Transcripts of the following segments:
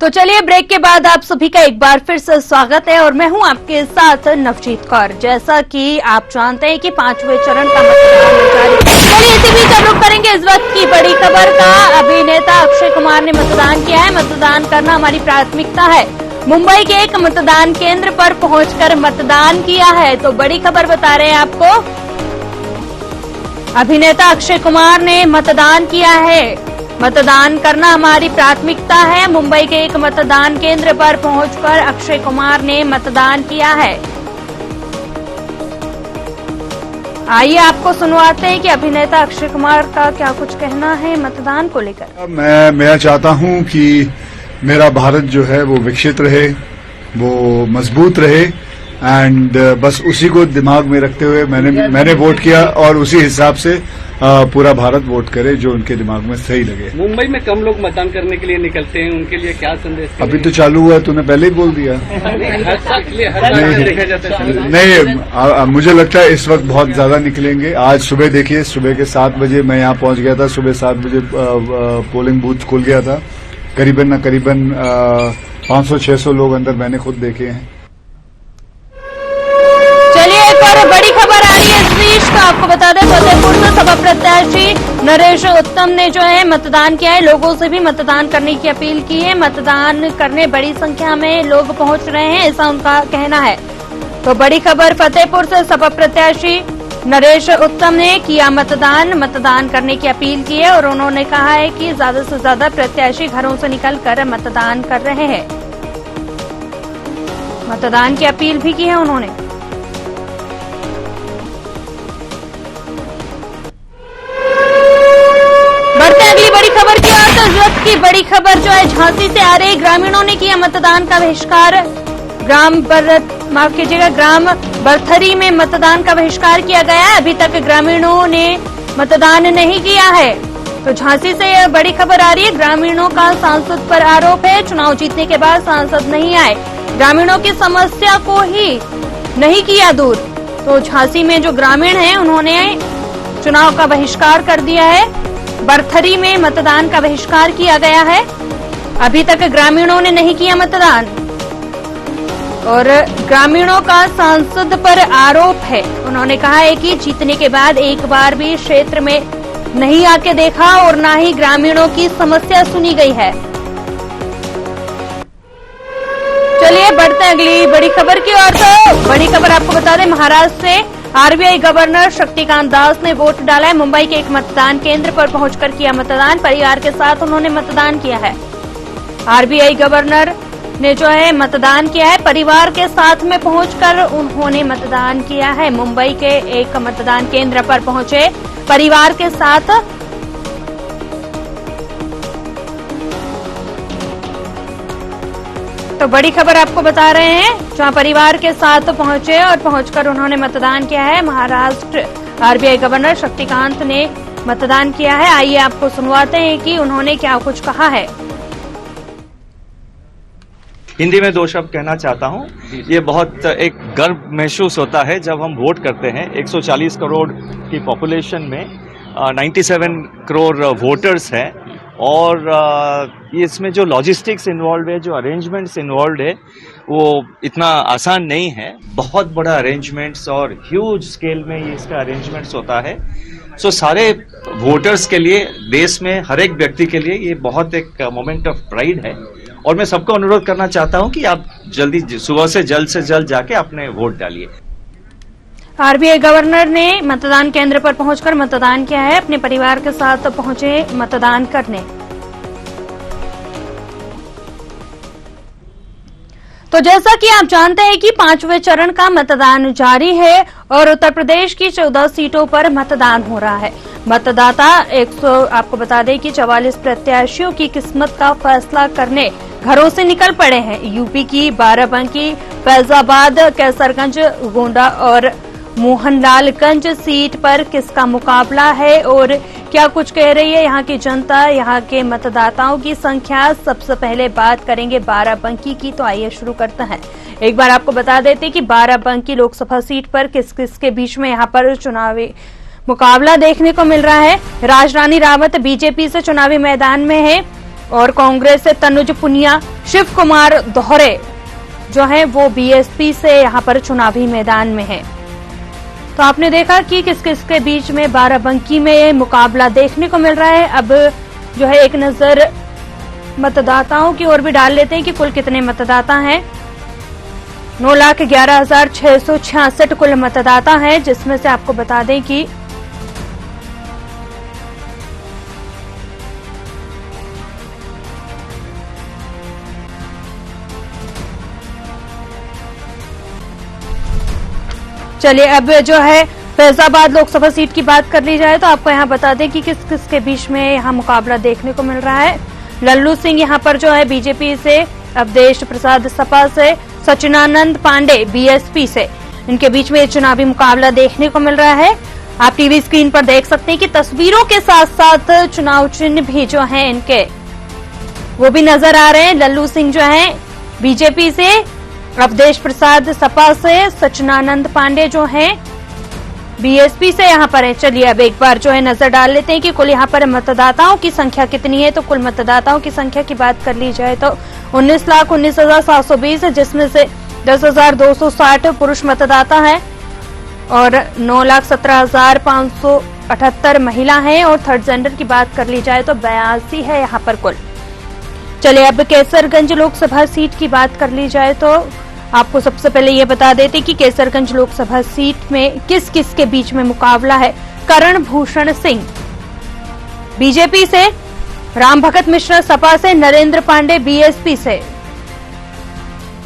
तो चलिए ब्रेक के बाद आप सभी का एक बार फिर से स्वागत है और मैं हूं आपके साथ नवजीत कौर। जैसा कि आप जानते हैं कि 5वें चरण का मतदान जारी। चलिए इसी बीच हम लोग करेंगे इस वक्त की बड़ी खबर का। अभिनेता अक्षय कुमार ने मतदान किया है। मतदान करना हमारी प्राथमिकता है। मुंबई के एक मतदान केंद्र पर पहुंचकर मतदान किया है। तो बड़ी खबर बता रहे हैं आपको, अभिनेता अक्षय कुमार ने मतदान किया है। मतदान करना हमारी प्राथमिकता है। मुंबई के एक मतदान केंद्र पर पहुंचकर अक्षय कुमार ने मतदान किया है। आइए आपको सुनवाते हैं कि अभिनेता अक्षय कुमार का क्या कुछ कहना है मतदान को लेकर। मैं चाहता हूं कि मेरा भारत जो है वो विकसित रहे, वो मजबूत रहे एंड बस उसी को दिमाग में रखते हुए मैंने वोट किया और उसी हिसाब से पूरा भारत वोट करे जो उनके दिमाग में सही लगे। मुंबई में कम लोग मतदान करने के लिए निकलते हैं, उनके लिए क्या संदेश? अभी तो चालू हुआ है, तूने पहले ही बोल दिया। नहीं, मुझे लगता है इस वक्त बहुत ज्यादा निकलेंगे। आज सुबह देखिए, सुबह के 7 बजे मैं यहाँ पहुंच गया था। सुबह 7 बजे पोलिंग बूथ खुल गया था। करीबन 500-600 लोग अंदर मैंने खुद देखे हैं। चलिए एक और बड़ी खबर आ रही है इस बीच। तो आपको बता दें, फतेहपुर से सपा प्रत्याशी नरेश उत्तम ने जो है मतदान किया है। लोगों से भी मतदान करने की अपील की है। मतदान करने बड़ी संख्या में लोग पहुंच रहे हैं, ऐसा उनका कहना है। तो बड़ी खबर, फतेहपुर से सपा प्रत्याशी नरेश उत्तम ने किया मतदान करने की अपील की है और उन्होंने कहा है कि ज्यादा से ज्यादा प्रत्याशी घरों से निकलकर मतदान कर रहे हैं। मतदान की अपील भी की है उन्होंने। बढ़ते अगली बड़ी खबर की ओर। तो इस वक्त की बड़ी खबर जो है झांसी से आ रही। ग्रामीणों ने किया मतदान का बहिष्कार। ग्राम बरथरी में मतदान का बहिष्कार किया गया है। अभी तक ग्रामीणों ने मतदान नहीं किया है। तो झांसी से यह बड़ी खबर आ रही है। ग्रामीणों का सांसद पर आरोप है, चुनाव जीतने के बाद सांसद नहीं आए, ग्रामीणों की समस्या को ही नहीं किया दूर। तो झांसी में जो ग्रामीण हैं उन्होंने चुनाव का बहिष्कार कर दिया है। बरथरी में मतदान का बहिष्कार किया गया है। अभी तक ग्रामीणों ने नहीं किया मतदान और ग्रामीणों का सांसद पर आरोप है। उन्होंने कहा है कि जीतने के बाद एक बार भी क्षेत्र में नहीं आके देखा और ना ही ग्रामीणों की समस्या सुनी गई है। चलिए बढ़ते अगली बड़ी खबर की ओर। तो बड़ी खबर आपको बता दें, महाराष्ट्र से आरबीआई गवर्नर शक्तिकांत दास ने वोट डाला है। मुंबई के एक मतदान केंद्र पर पहुंचकर किया मतदान। परिवार के साथ उन्होंने मतदान किया है। आरबीआई गवर्नर ने जो है मतदान किया है। परिवार के साथ में पहुंचकर उन्होंने मतदान किया है। मुंबई के एक मतदान केंद्र पर पहुंचे परिवार के साथ। तो बड़ी खबर आपको बता रहे हैं, जहां परिवार के साथ पहुंचे और पहुंचकर उन्होंने मतदान किया है। महाराष्ट्र आरबीआई गवर्नर शक्तिकांत ने मतदान किया है। आइए आपको सुनवाते हैं कि उन्होंने क्या कुछ कहा है। हिंदी में 2 शब्द कहना चाहता हूं। ये बहुत एक गर्व महसूस होता है जब हम वोट करते हैं। 140 करोड़ की पॉपुलेशन में 97 करोड़ वोटर्स हैं और इसमें जो लॉजिस्टिक्स इन्वॉल्व है, जो अरेंजमेंट्स इन्वॉल्व है, वो इतना आसान नहीं है। बहुत बड़ा अरेंजमेंट्स और ह्यूज स्केल में ये इसका अरेंजमेंट्स होता है। सो सारे वोटर्स के लिए, देश में हर एक व्यक्ति के लिए ये बहुत एक मोमेंट ऑफ प्राइड है और मैं सबको अनुरोध करना चाहता हूं कि आप सुबह से जल्द जाके अपने वोट डालिए। आरबीआई गवर्नर ने मतदान केंद्र पर पहुंचकर मतदान किया है। अपने परिवार के साथ पहुंचे मतदान करने। तो जैसा कि आप जानते हैं कि 5वें चरण का मतदान जारी है और उत्तर प्रदेश की 14 सीटों पर मतदान हो रहा है। मतदाता आपको बता दें कि 44 प्रत्याशियों की किस्मत का फैसला करने घरों से निकल पड़े हैं। यूपी की बाराबंकी, फैजाबाद, कैसरगंज, गोंडा और मोहनलालगंज सीट पर किसका मुकाबला है और क्या कुछ कह रही है यहाँ की जनता, यहाँ के मतदाताओं की संख्या। सबसे पहले बात करेंगे बाराबंकी की। तो आइए शुरू करते हैं। एक बार आपको बता देते कि बाराबंकी लोकसभा सीट पर किस किस के बीच में यहाँ पर चुनावी मुकाबला देखने को मिल रहा है। राजरानी रावत बीजेपी से चुनावी मैदान में है। और कांग्रेस से तनुज पुनिया, शिव कुमार दोहरे जो है वो बीएसपी से यहां पर चुनावी मैदान में है। तो आपने देखा कि किस किस के बीच में बाराबंकी में मुकाबला देखने को मिल रहा है। अब जो है एक नजर मतदाताओं की ओर भी डाल लेते हैं कि कुल कितने मतदाता हैं। 9,11,666 कुल मतदाता हैं, जिसमें से आपको बता दें कि चलिए अब जो है फैजाबाद लोकसभा सीट की बात कर ली जाए तो आपको यहां बता दें कि किस किस के बीच में यहां मुकाबला देखने को मिल रहा है। लल्लू सिंह यहां पर जो है बीजेपी से, अवधेश प्रसाद सपा से, सचिनानंद पांडे बीएसपी से, इनके बीच में चुनावी मुकाबला देखने को मिल रहा है। आप टीवी स्क्रीन पर देख सकते हैं कि तस्वीरों के साथ साथ चुनाव चिन्ह भी जो है इनके वो भी नजर आ रहे हैं। लल्लू सिंह जो है बीजेपी से, अवधेश प्रसाद सपा से, सचिनानंद पांडे जो हैं बीएसपी से यहां पर है। चलिए अब एक बार जो है नजर डाल लेते हैं कि कुल यहां पर मतदाताओं की संख्या कितनी है। तो कुल मतदाताओं की संख्या की बात कर ली जाए तो 19,19,720 है, जिसमें से 10,260 पुरुष मतदाता हैं और 9,17,578 महिला हैं और थर्ड जेंडर की बात कर ली जाए तो 82 है यहां पर कुल। चलिए अब केसरगंज लोकसभा सीट की बात कर ली जाए तो आपको सबसे पहले ये बता देते कि केसरगंज लोकसभा सीट में किस किस के बीच में मुकाबला है। करण भूषण सिंह बीजेपी से, राम भगत मिश्रा सपा से, नरेंद्र पांडे बीएसपी से।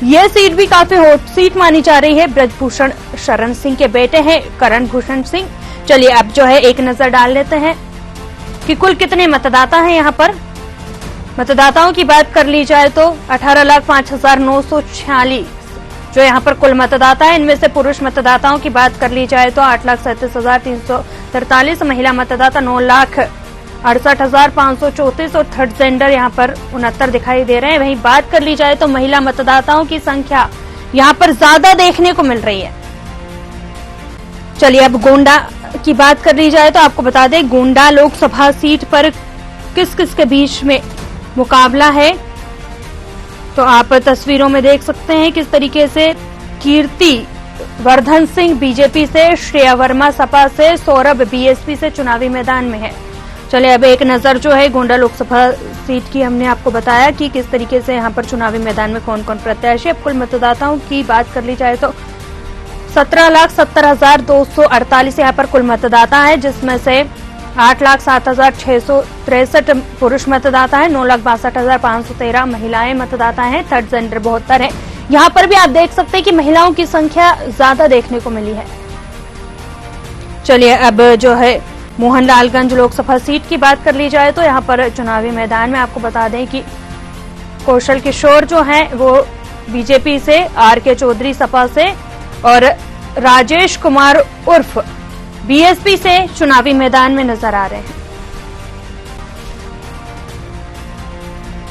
यह सीट भी काफी हॉट सीट मानी जा रही है। ब्रजभूषण शरण सिंह के बेटे हैं करण भूषण सिंह। चलिए अब जो है एक नजर डाल लेते हैं कि कुल कितने मतदाता हैं यहाँ पर। मतदाताओं की बात कर ली जाए तो 18,05,946 जो यहाँ पर कुल मतदाता है। इनमें से पुरुष मतदाताओं की बात कर ली जाए तो 8,37,343, महिला मतदाता 9,68,534 और थर्ड जेंडर यहाँ पर 69 दिखाई दे रहे हैं। वहीं बात कर ली जाए तो महिला मतदाताओं की संख्या यहाँ पर ज्यादा देखने को मिल रही है। चलिए अब गोंडा की बात कर ली जाए तो आपको बता दें गोंडा लोकसभा सीट पर किस किस के बीच में मुकाबला है। तो आप तस्वीरों में देख सकते हैं किस तरीके से कीर्ति वर्धन सिंह बीजेपी से, श्रेया वर्मा सपा से, सौरभ बीएसपी से चुनावी मैदान में है। चलिए अब एक नजर जो है गोंडा लोकसभा सीट की हमने आपको बताया कि किस तरीके से यहाँ पर चुनावी मैदान में कौन कौन प्रत्याशी। अब कुल मतदाताओं की बात कर ली जाए तो 17,70,248 यहाँ पर कुल मतदाता है, जिसमें से 8,07,663 पुरुष मतदाता है, 9,62,513 महिलाएं मतदाता हैं, थर्ड जेंडर 72 है। यहाँ पर भी आप देख सकते हैं कि महिलाओं की संख्या ज्यादा देखने को मिली है। चलिए अब जो है मोहनलालगंज लोकसभा सीट की बात कर ली जाए तो यहाँ पर चुनावी मैदान में आपको बता दें कि कौशल किशोर जो हैं वो बीजेपी से, आर.के. चौधरी सपा से और राजेश कुमार उर्फ बीएसपी से चुनावी मैदान में नजर आ रहे हैं।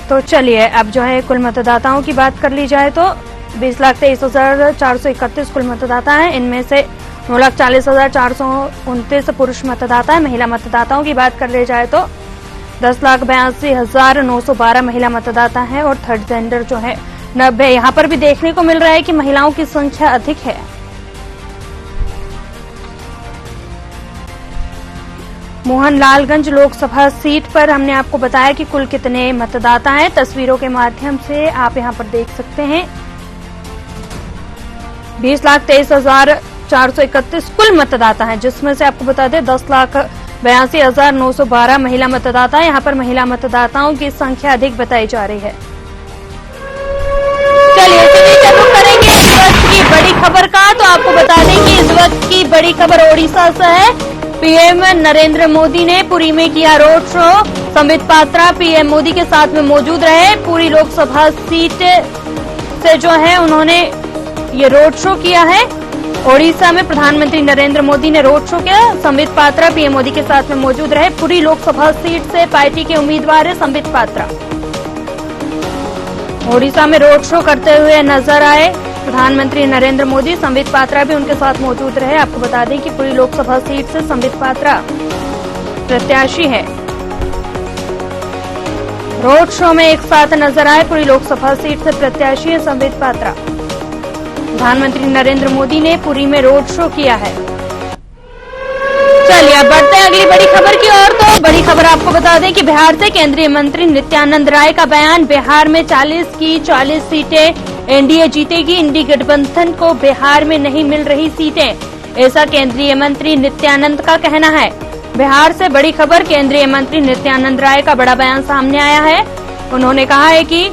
तो चलिए अब जो है कुल मतदाताओं की बात कर ली जाए तो 20,23,431 कुल मतदाता हैं। इनमें से 9,40,429 पुरुष मतदाता है। महिला मतदाताओं की बात कर ली जाए तो 10,82,912 महिला मतदाता हैं और थर्ड जेंडर जो है 90। यहाँ पर भी देखने को मिल रहा है कि महिलाओं की संख्या अधिक है। मोहनलालगंज लोकसभा सीट पर हमने आपको बताया कि कुल कितने मतदाता हैं। तस्वीरों के माध्यम से आप यहां पर देख सकते हैं 20,23,431 कुल मतदाता हैं, जिसमें से आपको बता दें 10,82,912 महिला मतदाता हैं। यहाँ पर महिला मतदाताओं की संख्या अधिक बताई जा रही है। चलिए शुरू करेंगे इस वक्त की बड़ी खबर का। तो आपको बता दें कि इस वक्त की बड़ी खबर ओडिशा से है। पीएम नरेंद्र मोदी ने पुरी में किया road show. Sambit Patra PM Modi के साथ में मौजूद रहे। पूरी लोकसभा सीट से जो है उन्होंने ये रोड शो किया है। ओडिशा में प्रधानमंत्री नरेंद्र मोदी ने रोड शो किया। संबित पात्रा पीएम मोदी के साथ में मौजूद रहे। पूरी लोकसभा सीट से पार्टी के उम्मीदवार है संबित पात्रा। ओडिशा में रोड शो करते हुए नजर आए प्रधानमंत्री नरेंद्र मोदी। संबित पात्रा भी उनके साथ मौजूद रहे। आपको बता दें कि पूरी लोकसभा सीट से संबित पात्रा प्रत्याशी है। रोड शो में एक साथ नजर आए पूरी लोकसभा सीट से प्रत्याशी संबित पात्रा। प्रधानमंत्री नरेंद्र मोदी ने पुरी में रोड शो किया है। चलिए अब बढ़ते हैं अगली बड़ी खबर की ओर। तो बड़ी खबर आपको बता दें कि बिहार से केंद्रीय मंत्री नित्यानंद राय का बयान, बिहार में 40 की 40 सीटें एनडीए जीतेगी, इंडी गठबंधन को बिहार में नहीं मिल रही सीटें, ऐसा केंद्रीय मंत्री नित्यानंद का कहना है। बिहार से बड़ी खबर, केंद्रीय मंत्री नित्यानंद राय का बड़ा बयान सामने आया है। उन्होंने कहा है कि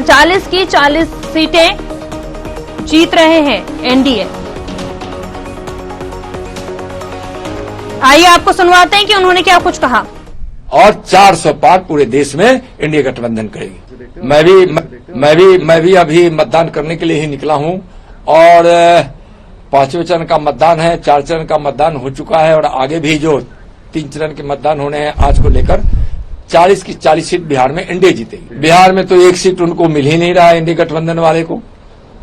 40 की 40 सीटें जीत रहे हैं एनडीए। आइए आपको सुनवाते हैं कि उन्होंने क्या कुछ कहा। और 400 पार पूरे देश में इंडिया गठबंधन करेगी। मैं भी अभी मतदान करने के लिए ही निकला हूं और 5वें चरण का मतदान है, 4 चरण का मतदान हो चुका है और आगे भी जो 3 चरण के मतदान होने हैं आज को लेकर 40 की 40 सीट बिहार में एनडीए जीतेगी। बिहार में तो एक सीट उनको मिल ही नहीं रहा है इंडिया गठबंधन वाले को,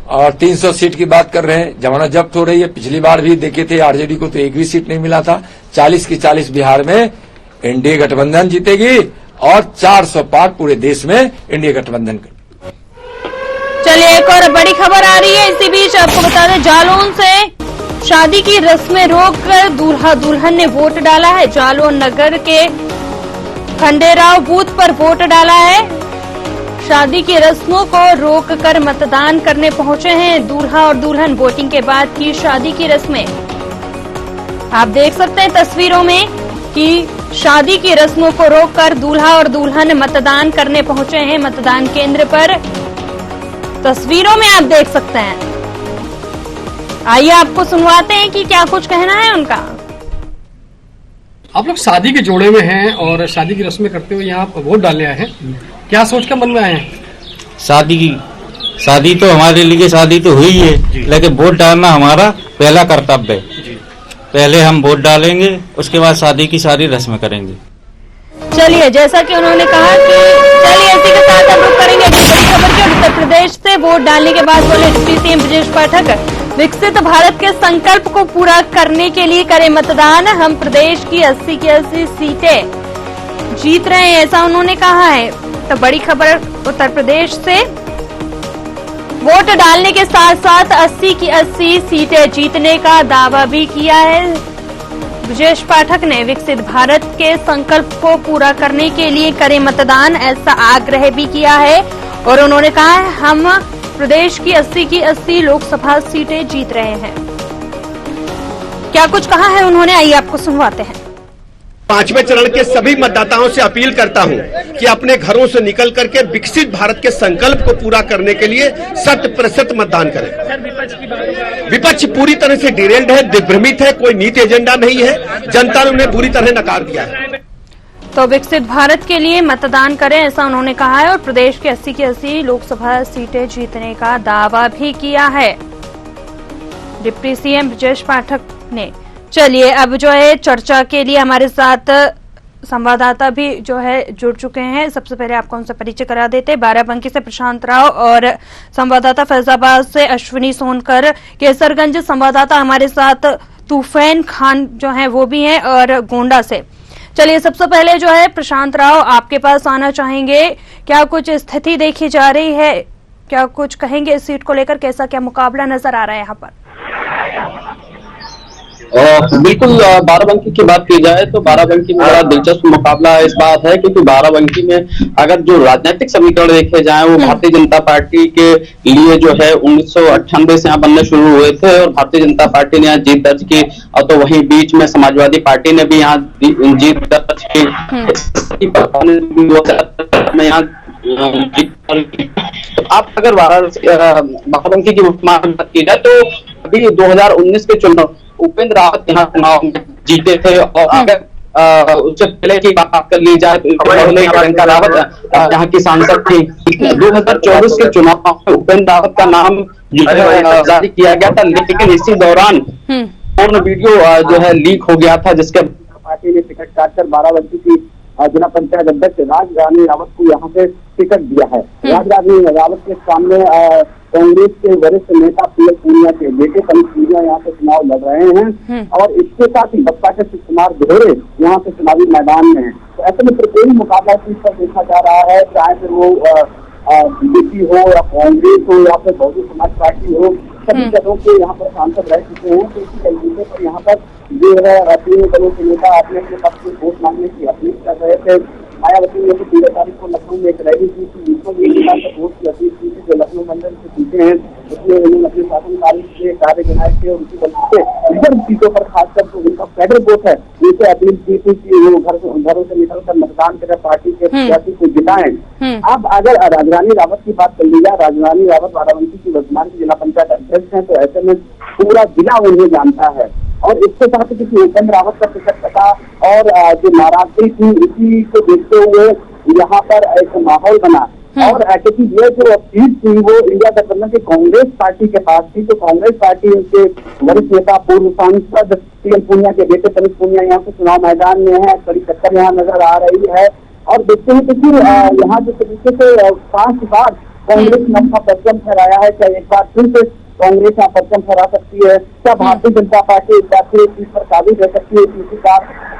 और 300 सीट की बात कर रहे हैं। जमानत जब्त हो रही है। पिछली बार भी देखे थे आरजेडी को तो एक भी सीट नहीं मिला था। 40 की 40 बिहार में एनडीए गठबंधन जीतेगी और 400 पार पूरे देश में इंडिया गठबंधन करेगी। चलिए एक और बड़ी खबर आ रही है। इसी बीच आपको बता दें, जालौन से शादी की रस्में रोककर दूल्हा दुल्हन ने वोट डाला है। जालौन नगर के खंडेराव बूथ पर वोट डाला है। शादी की रस्मों को रोककर मतदान करने पहुंचे हैं दूल्हा और दुल्हन। वोटिंग के बाद की शादी की रस्में आप देख सकते हैं तस्वीरों में कि शादी की रस्मों को रोककर दूल्हा और दुल्हन मतदान करने पहुंचे हैं मतदान केंद्र पर। तस्वीरों में आप देख सकते हैं। आइए आपको सुनवाते हैं कि क्या कुछ कहना है उनका। आप लोग शादी के जोड़े में हैं और शादी की रस्में करते हुए यहाँ वोट डालने आए हैं, क्या सोच कर मन में आए हैं? शादी तो हमारे लिए शादी तो हुई है, लेकिन वोट डालना हमारा पहला कर्तव्य है। पहले हम वोट डालेंगे, उसके बाद शादी की सारी रस्में करेंगे। चलिए जैसा कि उन्होंने कहा कि चलिए इसी के साथ हम लोग करेंगे अगली बड़ी खबर की। उत्तर प्रदेश से वोट डालने के बाद बोले डिप्टी सीएम ब्रजेश पाठक, विकसित भारत के संकल्प को पूरा करने के लिए करें मतदान, हम प्रदेश की 80 की 80 सीटें जीत रहे हैं, ऐसा उन्होंने कहा है। तो बड़ी खबर उत्तर प्रदेश से वोट डालने के साथ साथ 80 की 80 सीटें जीतने का दावा भी किया है ब्रजेश पाठक ने। विकसित भारत के संकल्प को पूरा करने के लिए करें मतदान, ऐसा आग्रह भी किया है। और उन्होंने कहा है हम प्रदेश की 80 की 80 लोकसभा सीटें जीत रहे हैं। क्या कुछ कहा है उन्होंने, आइए आपको सुनवाते हैं। 5वें चरण के सभी मतदाताओं से अपील करता हूं कि अपने घरों से निकल करके विकसित भारत के संकल्प को पूरा करने के लिए 100% मतदान करें। विपक्ष पूरी तरह से डिरेल्ड है, दिग्भ्रमित है, कोई नीति एजेंडा नहीं है, जनता ने उन्हें बुरी तरह नकार दिया है। तो विकसित भारत के लिए मतदान करें, ऐसा उन्होंने कहा है और प्रदेश की 80 की 80 लोकसभा सीटें जीतने का दावा भी किया है डिप्टी सीएम ब्रजेश पाठक ने। चलिए अब जो है चर्चा के लिए हमारे साथ संवाददाता भी जो है जुड़ चुके हैं। सबसे पहले आपको उनसे परिचय करा देते। बाराबंकी से प्रशांत राव और संवाददाता फैजाबाद से अश्विनी सोनकर, केसरगंज संवाददाता हमारे साथ तूफैन खान जो है वो भी हैं और गोंडा से। चलिए सबसे पहले जो है प्रशांत राव आपके पास आना चाहेंगे, क्या कुछ स्थिति देखी जा रही है, क्या कुछ कहेंगे इस सीट को लेकर, कैसा क्या मुकाबला नजर आ रहा है यहाँ पर? बिल्कुल, बाराबंकी की बात की जाए तो बाराबंकी में बड़ा दिलचस्प मुकाबला इस बात है क्योंकि बाराबंकी में अगर जो राजनीतिक समीकरण देखे जाएं वो भारतीय जनता पार्टी के लिए जो है 1998 से यहाँ बनने शुरू हुए थे और भारतीय जनता पार्टी ने यहाँ जीत दर्ज की, और तो वहीं बीच में समाजवादी पार्टी ने भी यहाँ जीत दर्ज की। तो आप अगर बाराबंकी की बात की जाए तो अभी 2019 के चुनाव उपेंद्र रावत यहाँ चुनाव में जीते थे, और अगर उससे पहले की बात कर ली जाए तो प्रियंका रावत यहाँ की सांसद थी। 2024 के चुनाव में उपेंद्र रावत का नाम जो है जारी किया गया था, लेकिन इसी दौरान पूर्ण वीडियो जो है लीक हो गया था, जिसके पार्टी ने टिकट काटकर बाराबंकी की जिला पंचायत अध्यक्ष राजरानी रावत को यहाँ से टिकट दिया है। राजरानी रावत के सामने कांग्रेस के वरिष्ठ नेता पीएल पूनिया के बेटे पनीत पूनिया यहाँ से चुनाव लड़ रहे हैं और इसके साथ ही बसपा के सुशील कुमार दोहरे यहाँ से चुनावी मैदान में है। तो ऐसे में त्रिकोणीय मुकाबला इस पर देखा जा रहा है, चाहे फिर वो बीजेपी हो या कांग्रेस हो या फिर बहुजन समाज पार्टी हो, सभी जगहों के यहाँ पर सांसद रह चुके हैं। तो इसी तरीके पर यहाँ पर जो है तीनों दलों के नेता अपने अपने पक्ष में वोट मांगने की अपील कर रहे थे। मायावती ने 13 तारीख को लखनऊ में एक रैली की थी, जिसमें वोट की अपील की थी। जो लखनऊ मंडल से जीते हैं उसमें उन्होंने अपने शासनकाल से कार्य बनाए थे और उसी वजह से रिजर्व सीटों पर खासकर जो उनका कैडर वोट है उनसे अपील की थी कि वो घरों से निकलकर मतदान करें, पार्टी के प्रत्याशी को जिताएं। अब अगर राजरानी रावत की बात कर ली जाए, राजरानी रावत बाराबंकी की वर्तमान जिला पंचायत अध्यक्ष है, तो ऐसे में पूरा जिला उन्हें जानता है और इसके साथ ही उपेंद्र रावत का टिकट कटा और जो नाराजगी थी इसी को देखते हुए यहाँ पर एक माहौल बना और क्योंकि ये जो सीट थी वो इंडिया गठबंधन की कांग्रेस पार्टी के पास थी, तो कांग्रेस पार्टी के वरिष्ठ नेता पूर्व सांसद पीएल पूनिया के बेटे पनीत पूनिया यहाँ से चुनाव मैदान में है। कड़ी टक्कर यहाँ नजर आ रही है और देखते हैं कि यहाँ जिस तरीके से 5 बार कांग्रेस ने अपना परचम फहराया है, क्या एक बार फिर से कांग्रेस यहाँ परचम फहरा सकती है, क्या भारतीय जनता पार्टी एक बार फिर इस चीज पर काबिज रह सकती है तीसरी बार।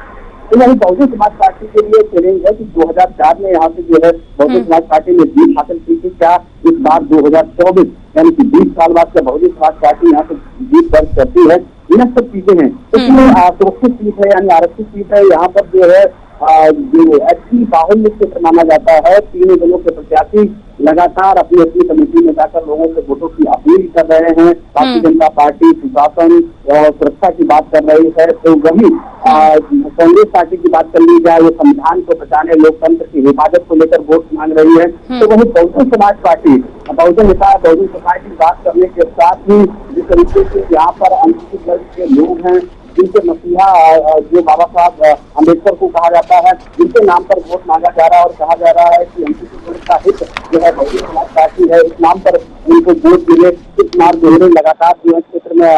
वही बहुजन समाज पार्टी के लिए चैलेंज है कि 2004 में यहाँ से जो है बहुजन समाज पार्टी ने जीत हासिल की थी, क्या इस बार 2024 यानी कि 20 साल बाद क्या बहुजन समाज पार्टी यहाँ से जीत दर्ज करती है, इन सब चीजें हैं। इसमें सुरक्षित सीट है यानी आरक्षित सीट है, यहाँ पर जो है जो एससी बाहुल्य क्षेत्र माना जाता है। तीनों दलों के प्रत्याशी लगातार अपनी अपनी कमेटी में जाकर लोगों से वोटों की अपील कर रहे हैं। भारतीय जनता पार्टी सुशासन और सुरक्षा की बात कर रही है, तो वही कांग्रेस पार्टी की बात कर ली जाए, वो संविधान को बचाने, लोकतंत्र की हिफाजत को लेकर वोट मांग रही है। तो वही बहुजन समाज पार्टी बहुजन नेता बहुजन समाज की बात करने के साथ ही जिस तरीके से यहाँ पर अनुसूचित वर्ग के लोग हैं जिनके मसीहा जो बाबा साहब अम्बेडकर को कहा जाता है, जिनके नाम पर वोट मांगा जा रहा है और कहा जा रहा है कि अनुसूचित वर्ग का हित जो है बहुजन समाज पार्टी है, इस नाम पर उनको वोट मिले। सुशील कुमार दोहरे लगातार जो क्षेत्र में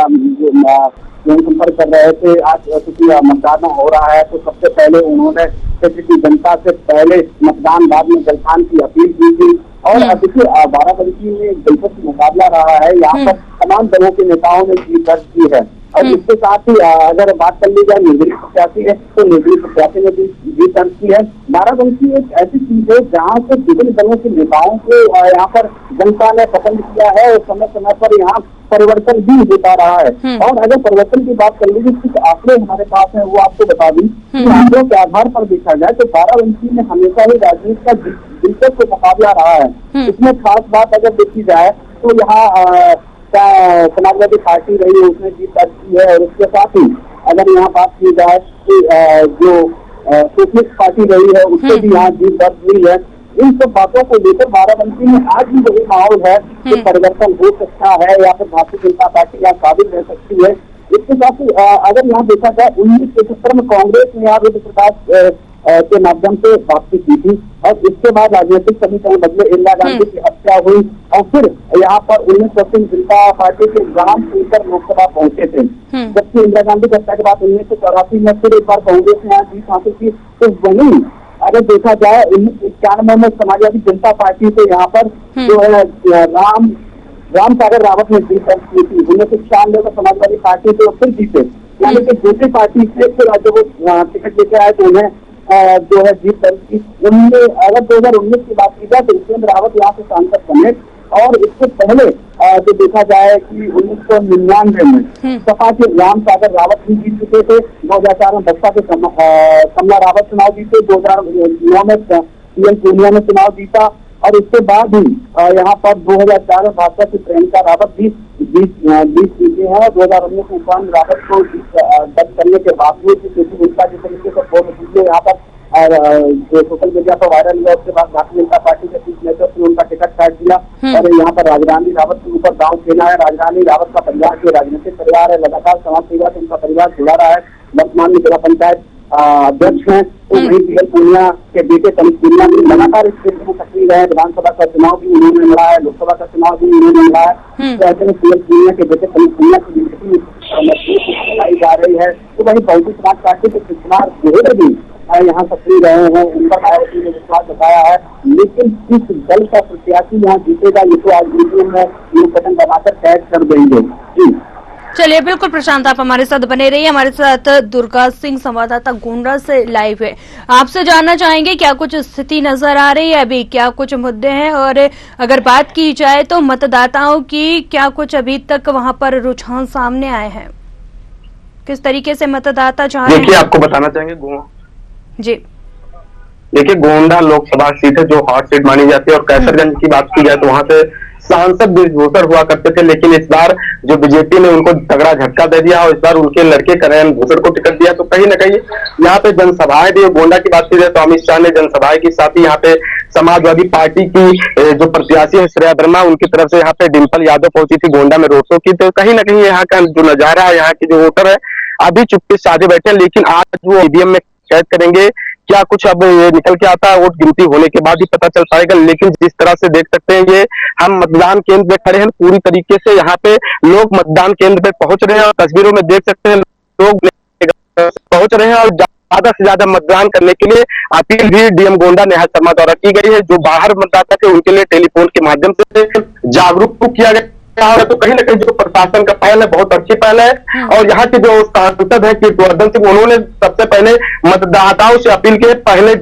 संपर्क कर रहे थे। आज चूंकि मतदान हो रहा है तो सबसे पहले उन्होंने क्षेत्र की जनता से पहले मतदान बाद में जलपान की अपील की थी। और देखिए बाराबंकी में दिलचस्प मुकाबला रहा है, यहाँ पर तमाम दलों के नेताओं ने जीत दर्ज की है और इसके साथ ही अगर बात कर ली जाए निर्दलीय प्रत्याशी है तो निर्दलीय प्रत्याशी ने भी जीत दर्ज की है। बाराबंकी एक ऐसी चीज है जहाँ से विभिन्न दलों के नेताओं को यहाँ पर जनता ने पसंद किया है और समय समय पर यहाँ परिवर्तन भी होता रहा है। और अगर परिवर्तन की बात कर लीजिए, कुछ आंकड़े हमारे पास है वो आपको बता दूं कि आंकड़ों के आधार पर देखा जाए तो बाराबंकी में हमेशा ही राजनीति का दिलचस्प मुकाबला रहा है। इसमें खास बात अगर देखी जाए तो यहाँ समाजवादी पार्टी रही है, उसने जीत दर्ज की है और उसके साथ ही अगर यहाँ बात की जाए कि जो सोशलिस्ट पार्टी रही है उससे भी यहाँ जीत दर्ज हुई है। इन सब बातों को लेकर बाराबंकी में आज भी वही माहौल है कि परिवर्तन हो सकता है या फिर भारतीय जनता पार्टी यहाँ काबिज रह सकती है। इसके साथ ही अगर यहाँ देखा जाए 1973 में कांग्रेस ने यहाँ विधि प्रकाश के माध्यम से वापसी की थी और इसके बाद राजनीतिक समीकरण बदले, इंदिरा गांधी की हत्या हुई और फिर यहाँ पर 19% जनता पार्टी के ग्राम स्पीकर लोकसभा पहुंचे थे। जबकि इंदिरा गांधी की हत्या के बाद 1984 में फिर एक बार कांग्रेस ने यहाँ जीत हासिल की। तो वही अगर देखा जाए 1991 में समाजवादी जनता पार्टी से यहाँ पर जो है राम सागर रावत ने जीत दर्ज की थी। 1996 में समाजवादी पार्टी से फिर जीते, यानी कि दूसरी पार्टी से फिर जब वो टिकट लेकर आए तो उन्हें जो है जीत दर्ज की। अगर 2019 की बात की जाए तो उपेंद्र रावत यहाँ से सांसद बने और इससे पहले जो देखा जाए कि 1999 में सपा के राम सागर रावत भी जीत चुके थे। 2004 में बसपा के कमला रावत चुनाव जीते, 2009 में पीएल पूनिया ने चुनाव जीता और इसके बाद ही यहाँ पर 2004 में भाजपा की प्रियंका रावत भी जीत चुके हैं। 2019 में उपेंद्र रावत को दर्ज करने के बावजूद क्योंकि उनका जिस तरीके से फोटो यहाँ पर जो सोशल मीडिया पर वायरल हुआ उसके बाद भारतीय जनता पार्टी के शीर्ष नेतृत्व ने उनका टिकट काट दिया और यहाँ पर राजरानी रावत के ऊपर दांव खेला है। राजरानी रावत का परिवार जो राजनीतिक परिवार है, लगातार समाज सेवा से उनका परिवार जुड़ा रहा है। वर्तमान में जिला पंचायत अध्यक्ष हैं, तो वही पीएल पूनिया के बेटे तनिष पूनिया भी लगातार इस क्षेत्र में सक्रिय रहे। विधानसभा का चुनाव भी उन्होंने लड़ा है, लोकसभा का चुनाव भी उन्होंने लड़ा है। तो ऐसे में पीएल पूनिया के बेटे तनिष पूनिया की जिंदगी मजबूत जा रही है। तो वही बहुजन समाज पार्टी के सुकुमार गोहेर भी यहाँ सक्रिय रहे हैं, उन पर मायावती ने विश्वास जताया है। लेकिन किस दल का प्रत्याशी यहाँ जीतेगा ये तो आज वीडियो में ये बटन दबाकर तय कर देंगे। जी चलिए, बिल्कुल प्रशांत, आप हमारे साथ बने रहिए। हमारे साथ दुर्गा सिंह संवाददाता गोंडा से लाइव है। आपसे जानना चाहेंगे क्या कुछ स्थिति नजर आ रही है अभी, क्या कुछ मुद्दे हैं, और अगर बात की जाए तो मतदाताओं की क्या कुछ अभी तक वहां पर रुझान सामने आए हैं, किस तरीके से मतदाता चाह रहे हैं? देखिए, आपको बताना चाहेंगे जी, देखिए गोंडा लोकसभा सीट है जो हॉट सीट मानी जाती है, और कैसरगंज की बात की जाए तो वहां से सांसद ब्रिजभूषण हुआ करते थे, लेकिन इस बार जो बीजेपी ने उनको तगड़ा झटका दे दिया और इस बार उनके लड़के करण भूषण को टिकट दिया। तो कहीं ना कहीं यहाँ पे जनसभाएं भी, गोंडा की बात की जाए तो अमित शाह ने जनसभाएं की, साथ ही यहाँ पे समाजवादी पार्टी की जो प्रत्याशी है श्रेया वर्मा, उनकी तरफ से यहाँ पे डिम्पल यादव पहुंची थी गोंडा में रोड शो की। तो कहीं ना कहीं यहाँ का जो नजारा है, यहाँ के जो वोटर है अभी चुप्पी साझे बैठे, लेकिन आज वो ईवीएम में कैद करेंगे। क्या कुछ अब ये निकल के आता है वोट गिनती होने के बाद ही पता चल पाएगा। लेकिन जिस तरह से देख सकते हैं, ये हम मतदान केंद्र पे खड़े हैं, पूरी तरीके से यहाँ पे लोग मतदान केंद्र पे पहुंच रहे हैं, और तस्वीरों में देख सकते हैं लोग पहुंच रहे हैं और ज्यादा से ज्यादा मतदान करने के लिए अपील भी डीएम गोंडा नेहा शर्मा द्वारा की गई है। जो बाहर मतदाता थे उनके लिए टेलीफोन के माध्यम से जागरूक किया गया। तो कहीं ना कहीं जो प्रशासन का पहल है बहुत अच्छी पहल है, और यहाँ के जो सांसद है कीर्तिवर्धन सिंह, उन्होंने सबसे पहले मतदाताओं से अपील की, पहले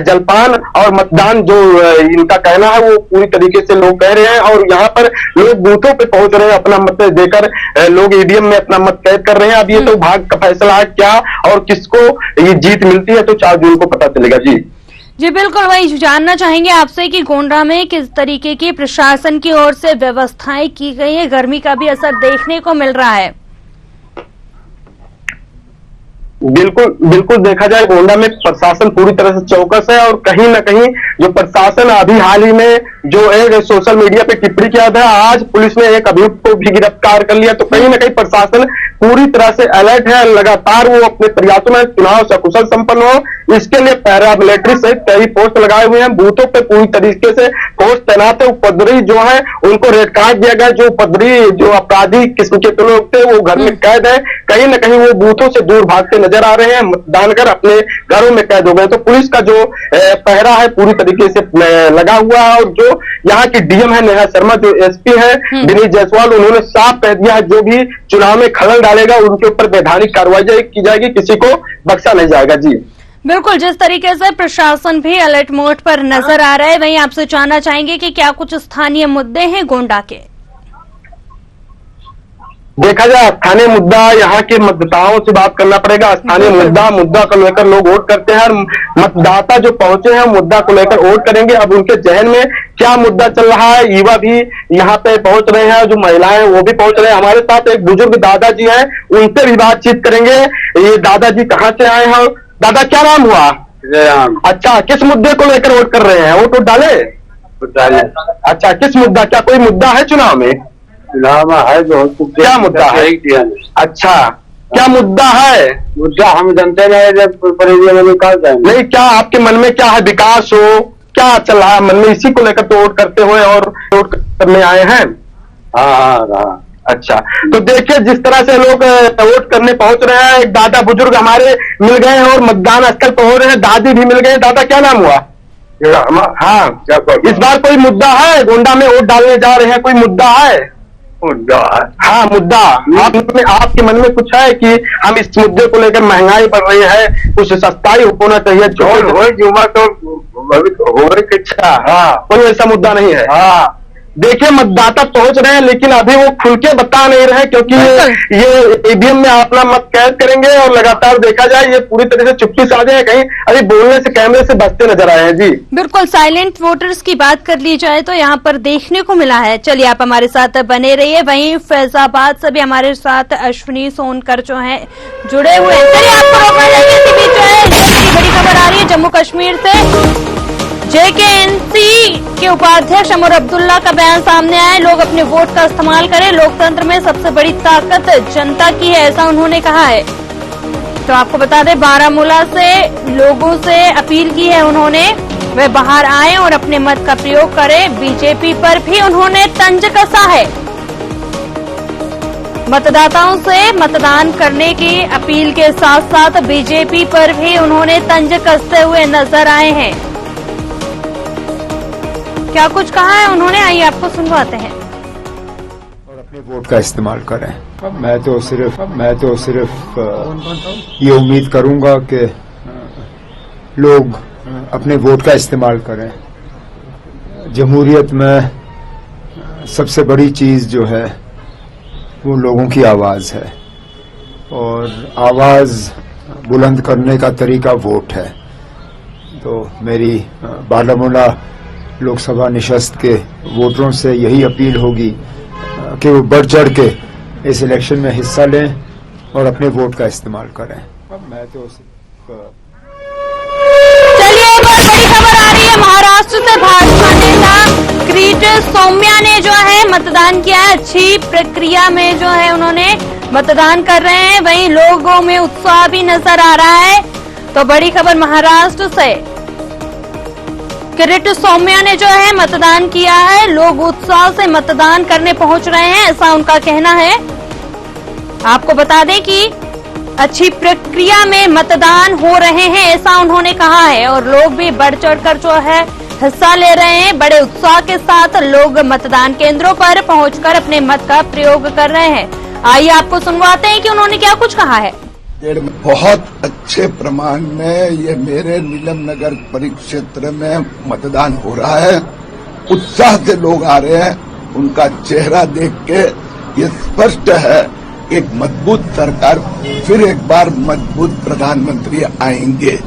जलपान और मतदान जो इनका कहना है वो पूरी तरीके से लोग कह रहे हैं, और यहाँ पर लोग बूथों पे पहुंच रहे हैं, अपना मत देकर लोग ईवीएम में अपना मत कैद कर रहे हैं। अब ये तो भाग्य का फैसला है, क्या और किसको ये जीत मिलती है तो 4 जून को पता चलेगा। जी बिल्कुल, वही जानना चाहेंगे आपसे कि गोंडा में किस तरीके की प्रशासन की ओर से व्यवस्थाएं की गई है, गर्मी का भी असर देखने को मिल रहा है। बिल्कुल देखा जाए गोंडा में प्रशासन पूरी तरह से चौकस है, और कहीं ना कहीं जो प्रशासन अभी हाल ही में जो एक सोशल मीडिया पे टिप्पणी किया था, आज पुलिस ने एक अभियुक्त को भी गिरफ्तार कर लिया। तो कहीं ना कहीं प्रशासन पूरी तरह से अलर्ट है, लगातार वो अपने प्रयासों में चुनाव सकुशल संपन्न हो इसके लिए पैरा मिलिट्री सहित कई पोस्ट लगाए हुए हैं। बूथों पे पूरी तरीके से पोस्ट तैनात है। उपद्रवी जो है उनको रेड कार्ड दिया गया, जो उपद्रवी जो अपराधी किस्म के लोग थे वो घर में कैद है, कहीं ना कहीं वो बूथों से दूर भागते नजर आ रहे हैं, मतदान कर अपने घरों में कैद हो गए। तो पुलिस का जो पहरा है पूरी तरीके से लगा हुआ है, और जो यहाँ की डीएम है नेहा शर्मा, जो एसपी है दिनेश जायसवाल, उन्होंने साफ कह दिया है जो भी चुनाव में खलल डालेगा उनके ऊपर वैधानिक कार्रवाई की जाएगी, किसी को बख्शा नहीं जाएगा। जी बिल्कुल, जिस तरीके से प्रशासन भी अलर्ट मोड पर नजर आ रहा है, वहीं आपसे जानना चाहेंगे कि क्या कुछ स्थानीय मुद्दे हैं गोंडा के? देखा जाए स्थानीय मुद्दा, यहाँ के मतदाताओं से बात करना पड़ेगा। स्थानीय मुद्दा को लेकर लोग वोट करते हैं, मतदाता जो पहुंचे हैं मुद्दा को लेकर वोट करेंगे। अब उनके जहन में क्या मुद्दा चल रहा है, युवा भी यहाँ पे पहुंच रहे हैं, जो महिलाएं वो भी पहुंच रहे हैं। हमारे साथ एक बुजुर्ग दादाजी हैं, उनसे भी बातचीत करेंगे। ये दादाजी कहाँ से आए हैं? दादा क्या नाम हुआ? अच्छा, किस मुद्दे को लेकर वोट कर रहे हैं? वोट डाले? अच्छा, किस मुद्दा, क्या कोई मुद्दा है चुनाव में? चुनाव में है जो क्या मुद्दा है? अच्छा, क्या मुद्दा है? मुद्दा हम जानते नहीं, नहीं, क्या आपके मन में क्या है? विकास हो, क्या चल रहा है मन में, इसी को लेकर तो वोट करते हुए और वोट करने आए हैं। हाँ। अच्छा, तो देखिए जिस तरह से लोग वोट करने पहुंच रहे हैं, एक दादा बुजुर्ग हमारे मिल गए हैं और मतदान स्थल पर हो रहे हैं, दादी भी मिल गए। दादा क्या नाम हुआ? हाँ, इस बार कोई मुद्दा है? गोंडा में वोट डालने जा रहे हैं, कोई मुद्दा है? हाँ, मुद्दा आपके मन में कुछ है कि हम इस मुद्दे को लेकर, महंगाई बढ़ रही है, कुछ सस्ताई होना चाहिए, जुमा तो हो रही। अच्छा, हाँ, कोई ऐसा मुद्दा नहीं है। हाँ, देखिए मतदाता पहुंच रहे हैं, लेकिन अभी वो खुल के बता नहीं रहे, क्योंकि ये ईवीएम में अपना मत कैद करेंगे, और लगातार देखा जाए ये पूरी तरह से चुप्पी साधे हैं, कहीं अभी बोलने से कैमरे से बचते नजर आए हैं। जी बिल्कुल, साइलेंट वोटर्स की बात कर ली जाए तो यहाँ पर देखने को मिला है। चलिए, आप हमारे साथ बने रहिए। वहीं फैजाबाद से भी हमारे साथ अश्विनी सोनकर जो है जुड़े हुए हैं। चलिए, आपको रोका जाएगा। इसी बीच जो है बड़ी खबर आ रही है जम्मू कश्मीर से। जेकेएनसी के उपाध्यक्ष अमर अब्दुल्ला का बयान सामने आया, लोग अपने वोट का इस्तेमाल करें, लोकतंत्र में सबसे बड़ी ताकत जनता की है, ऐसा उन्होंने कहा है। तो आपको बता दें, बारामूला से लोगों से अपील की है उन्होंने, वे बाहर आए और अपने मत का प्रयोग करें। बीजेपी पर भी उन्होंने तंज कसा है। मतदाताओं से मतदान करने की अपील के साथ साथ बीजेपी पर भी उन्होंने तंज कसते हुए नजर आए हैं। क्या कुछ कहा है उन्होंने, आइए आपको सुनवाते हैं। और अपने वोट का इस्तेमाल करें। मैं तो सिर्फ ये उम्मीद करूंगा कि लोग अपने वोट का इस्तेमाल करें। जमहूरियत में सबसे बड़ी चीज जो है वो लोगों की आवाज है, और आवाज बुलंद करने का तरीका वोट है। तो मेरी बारामूला लोकसभा निशस्त के वोटरों से यही अपील होगी कि वो बढ़ चढ़ के इस इलेक्शन में हिस्सा लें और अपने वोट का इस्तेमाल करें। मैं तो चलिए, एक और बड़ी खबर आ रही है। महाराष्ट्र से भाजपा नेता किरीट सोमय्या ने जो है मतदान किया है। अच्छी प्रक्रिया में जो है उन्होंने मतदान कर रहे हैं, वहीं लोगों में उत्साह भी नजर आ रहा है। तो बड़ी खबर महाराष्ट्र से, किरीट सोमय्या ने जो है मतदान किया है। लोग उत्साह से मतदान करने पहुंच रहे हैं, ऐसा उनका कहना है। आपको बता दें कि अच्छी प्रक्रिया में मतदान हो रहे हैं, ऐसा उन्होंने कहा है। और लोग भी बढ़ चढ़कर जो है हिस्सा ले रहे हैं। बड़े उत्साह के साथ लोग मतदान केंद्रों पर पहुंचकर अपने मत का प्रयोग कर रहे हैं। आइए आपको सुनवाते हैं कि उन्होंने क्या कुछ कहा है। बहुत अच्छे प्रमाण में ये मेरे नीलम नगर परिक्षेत्र में मतदान हो रहा है। उत्साह से लोग आ रहे हैं। उनका चेहरा देख के ये स्पष्ट है, एक मजबूत सरकार, फिर एक बार मजबूत प्रधानमंत्री आएंगे।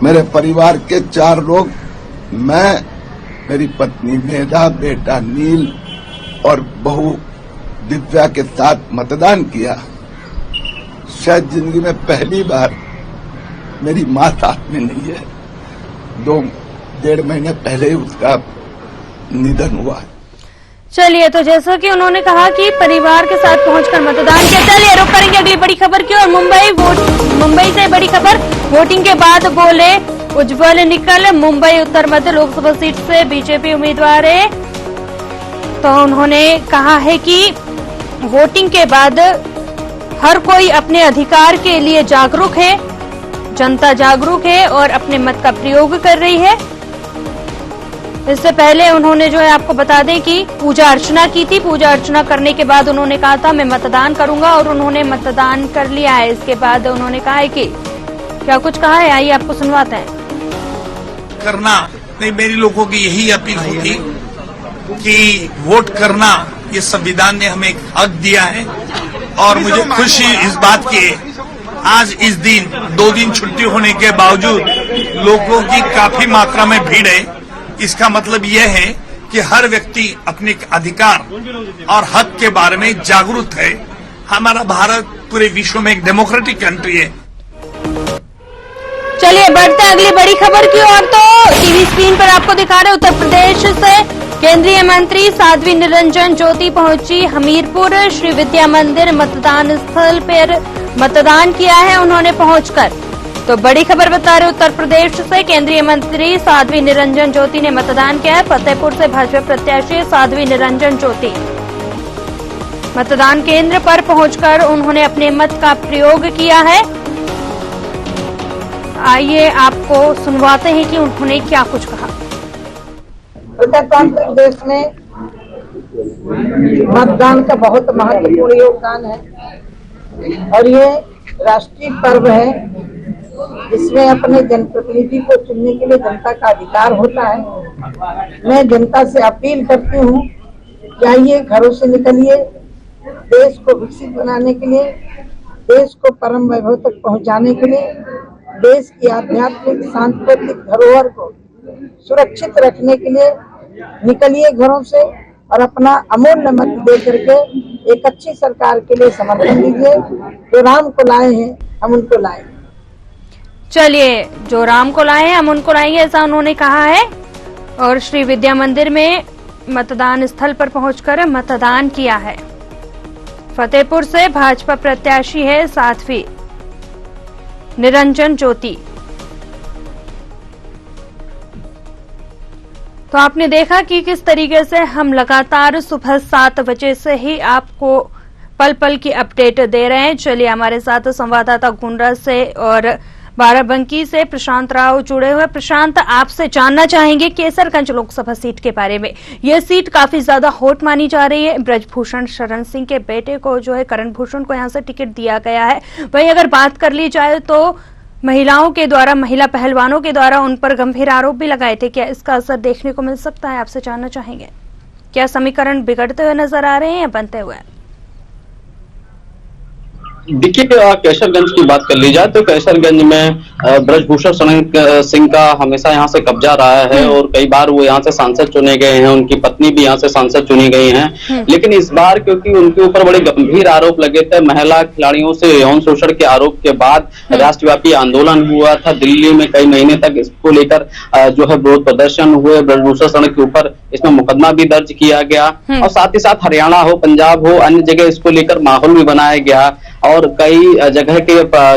मेरे परिवार के 4 लोग, मैं, मेरी पत्नी मेधा, बेटा नील और बहू दिव्या के साथ मतदान किया। शायद जिंदगी में पहली बार मेरी माँ साथ में नहीं है। 2-1.5 महीने पहले ही उसका निधन हुआ है। चलिए, तो जैसा कि उन्होंने कहा कि परिवार के साथ पहुंचकर मतदान किया। चलिए, रुक करेंगे अगली बड़ी खबर की और मुंबई से बड़ी खबर। वोटिंग के बाद बोले उज्जवल निकल, मुंबई उत्तर मध्य लोकसभा सीट से बीजेपी उम्मीदवार है। तो उन्होंने कहा है कि वोटिंग के बाद हर कोई अपने अधिकार के लिए जागरूक है, जनता जागरूक है और अपने मत का प्रयोग कर रही है। इससे पहले उन्होंने जो है आपको बता दें कि पूजा अर्चना की थी। पूजा अर्चना करने के बाद उन्होंने कहा था मैं मतदान करूंगा, और उन्होंने मतदान कर लिया है। इसके बाद उन्होंने कहा है कि क्या कुछ कहा है, आइए आपको सुनवाते हैं। करना नहीं, मेरी लोगों की यही अपील होती कि वोट करना ये संविधान ने हमें एक हक दिया है। और मुझे खुशी इस बात की, आज इस दिन 2 दिन छुट्टी होने के बावजूद लोगों की काफी मात्रा में भीड़ है। इसका मतलब यह है कि हर व्यक्ति अपने अधिकार और हक के बारे में जागरूक है। हमारा भारत पूरे विश्व में एक डेमोक्रेटिक कंट्री है। चलिए, बढ़ते हैं अगली बड़ी खबर की ओर। तो टीवी स्क्रीन पर आपको दिखा रहे उत्तर प्रदेश से केंद्रीय मंत्री साध्वी निरंजन ज्योति पहुंची हमीरपुर श्री विद्या मंदिर मतदान स्थल पर मतदान किया है उन्होंने पहुंचकर। तो बड़ी खबर बता रहे उत्तर प्रदेश से, केंद्रीय मंत्री साध्वी निरंजन ज्योति ने मतदान किया है। फतेहपुर से भाजपा प्रत्याशी साध्वी निरंजन ज्योति मतदान केंद्र पर पहुंचकर उन्होंने अपने मत का प्रयोग किया है। आइए आपको सुनवाते हैं कि उन्होंने क्या कुछ कहा। उत्तर प्रदेश में मतदान का बहुत महत्वपूर्ण योगदान है और ये राष्ट्रीय पर्व है, जिसमें अपने जनप्रतिनिधि को चुनने के लिए जनता का अधिकार होता है। मैं जनता से अपील करती हूँ कि आइए, घरों से निकलिए, देश को विकसित बनाने के लिए, देश को परम वैभव तक पहुँचाने के लिए, देश की आध्यात्मिक सांस्कृतिक धरोहर को सुरक्षित रखने के लिए निकलिए घरों से और अपना अमूल्य मत दे करके एक अच्छी सरकार के लिए समर्थन दीजिए। जो राम को लाए हैं हम उनको लाए। चलिए, जो राम को लाए हैं हम उनको लाएंगे, ऐसा उन्होंने कहा है। और श्री विद्या मंदिर में मतदान स्थल पर पहुंचकर मतदान किया है। फतेहपुर से भाजपा प्रत्याशी है साध्वी निरंजन ज्योति। तो आपने देखा कि किस तरीके से हम लगातार सुबह 7 बजे से ही आपको पल पल की अपडेट दे रहे हैं। चलिए, हमारे साथ संवाददाता गोंडा से और बाराबंकी से प्रशांत राव जुड़े हुए। प्रशांत, आपसे जानना चाहेंगे केसरगंज लोकसभा सीट के बारे में। यह सीट काफी ज्यादा हॉट मानी जा रही है। ब्रजभूषण शरण सिंह के बेटे को जो है करण भूषण को यहां से टिकट दिया गया है। वहीं अगर बात कर ली जाए तो महिलाओं के द्वारा, महिला पहलवानों के द्वारा उन पर गंभीर आरोप भी लगाए थे। क्या इसका असर देखने को मिल सकता है? आपसे जानना चाहेंगे, क्या समीकरण बिगड़ते हुए नजर आ रहे हैं या बनते हुए? देखिए, केसरगंज की बात कर ली जाए तो केसरगंज में ब्रजभूषण शरण सिंह का हमेशा यहाँ से कब्जा रहा है और कई बार वो यहाँ से सांसद चुने गए हैं। उनकी पत्नी भी यहाँ से सांसद चुनी गई हैं। लेकिन इस बार क्योंकि उनके ऊपर बड़े गंभीर आरोप लगे थे, महिला खिलाड़ियों से यौन शोषण के आरोप के बाद राष्ट्रव्यापी आंदोलन हुआ था दिल्ली में। कई महीने तक इसको लेकर जो है विरोध प्रदर्शन हुए। ब्रजभूषण शरण के ऊपर इसमें मुकदमा भी दर्ज किया गया और साथ ही साथ हरियाणा हो, पंजाब हो, अन्य जगह इसको लेकर माहौल भी बनाया गया और कई जगह के